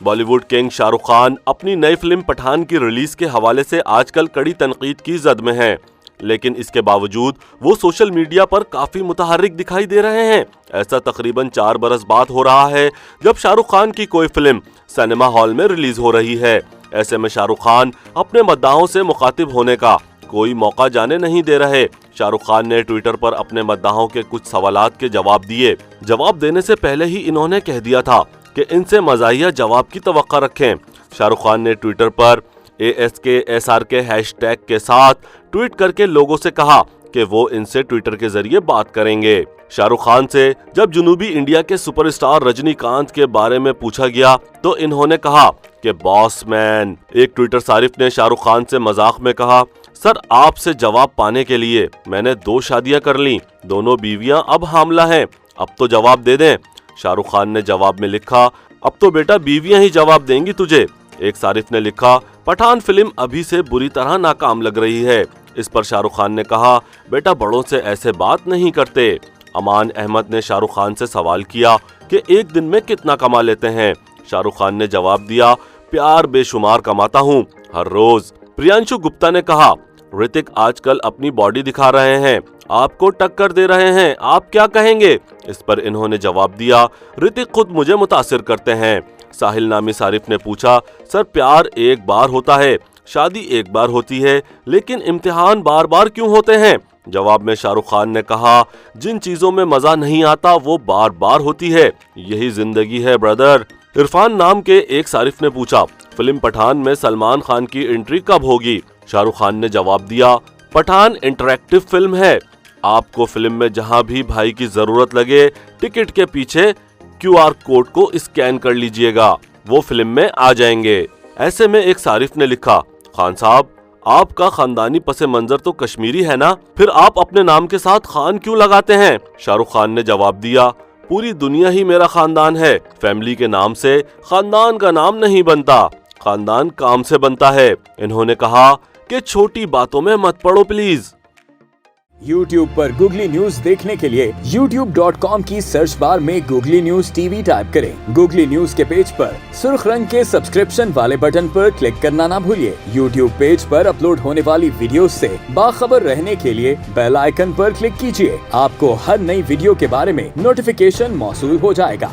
Bollywood king Shahrukh Khan अपनी नई film Pathan की रिलीज के हवाले से आजकल कड़ी तनकीद की जद में हैं, लेकिन इसके बावजूद वो सोशल मीडिया पर काफी मुतहर्रिक दिखाई दे रहे हैं। ऐसा तकरीबन 4 बरस बाद हो रहा है जब शाहरुख खान की कोई फिल्म सिनेमा हॉल में रिलीज हो रही है। ऐसे में शाहरुख खान अपने मद्दाहों से मुखातिब होने का कोई मौका जाने नहीं दे रहे। शाहरुख खान ने ट्विटर पर अपने मद्दाहों के कुछ सवालात के जवाब दिए। जवाब देने से पहले ही इन्होंने कह दिया था कि इनसे मज़ाहिया जवाब की तवक्का रखें। शाहरुख खान ने ट्विटर पर ASKSRK हैशटैग के साथ ट्वीट करके लोगों से कहा कि वो इनसे ट्विटर के जरिए बात करेंगे। शाहरुख खान से जब जनूबी इंडिया के सुपरस्टार रजनीकांत के बारे में पूछा गया तो इन्होंने कहा कि बॉस मैन। एक ट्विटर सारिफ ने शाहरुख खान से मजाक में कहा, सर आपसे जवाब पाने के लिए मैंने 2 शादियां कर ली, दोनों बीवियां अब हामला हैं, अब तो जवाब दे दें। शाहरुख खान ने जवाब में लिखा, अब तो बेटा बीवियां ही जवाब देंगी तुझे। एक सारिफ ने लिखा, पठान फिल्म अभी से बुरी तरह नाकाम लग रही है। इस पर शाहरुख खान ने कहा, बेटा बड़ों से ऐसे बात नहीं करते। अमान अहमद ने शाहरुख खान से सवाल किया कि एक दिन में कितना कमा लेते हैं। शाहरुख खान ने जवाब दिया, प्यार बेशुमार कमाता हूँ हर रोज। प्रियांशु गुप्ता ने कहा, ऋतिक आजकल अपनी बॉडी दिखा रहे हैं, आपको टक्कर दे रहे हैं, आप क्या कहेंगे। इस पर इन्होंने जवाब दिया, ऋतिक खुद मुझे मुतासिर करते हैं। साहिल नामी सारिफ ने पूछा, सर प्यार एक बार होता है, शादी एक बार होती है, लेकिन इम्तिहान बार बार क्यों होते हैं। जवाब में शाहरुख खान ने कहा, जिन चीजों में मजा नहीं आता वो बार बार होती है, यही जिंदगी है ब्रदर। इरफान नाम के एक सारिफ ने पूछा, फिल्म पठान में सलमान खान की एंट्री कब होगी। शाहरुख खान ने जवाब दिया, पठान इंटरैक्टिव फिल्म है, आपको फिल्म में जहां भी भाई की जरूरत लगे टिकट के पीछे QR कोड को स्कैन कर लीजिएगा, वो फिल्म में आ जाएंगे। ऐसे में एक सारिफ ने लिखा, खान साहब आपका खानदानी पसे मंजर तो कश्मीरी है ना, फिर आप अपने नाम के साथ खान क्यों लगाते हैं। शाहरुख खान ने जवाब दिया, पूरी दुनिया ही मेरा खानदान है, फैमिली के नाम से खानदान का नाम नहीं बनता, खानदान काम से बनता है। इन्होंने कहा कि छोटी बातों में मत पड़ो प्लीज। YouTube पर गूगली न्यूज देखने के लिए youtube.com की सर्च बार में गूगली न्यूज TV टाइप करें। गूगली न्यूज के पेज पर सुर्ख रंग के सब्सक्रिप्शन वाले बटन पर क्लिक करना ना भूलिए। YouTube पेज पर अपलोड होने वाली वीडियोस से बाखबर रहने के लिए बेल आइकन पर क्लिक कीजिए। आपको हर नई वीडियो के बारे में नोटिफिकेशन मौसूल हो जाएगा।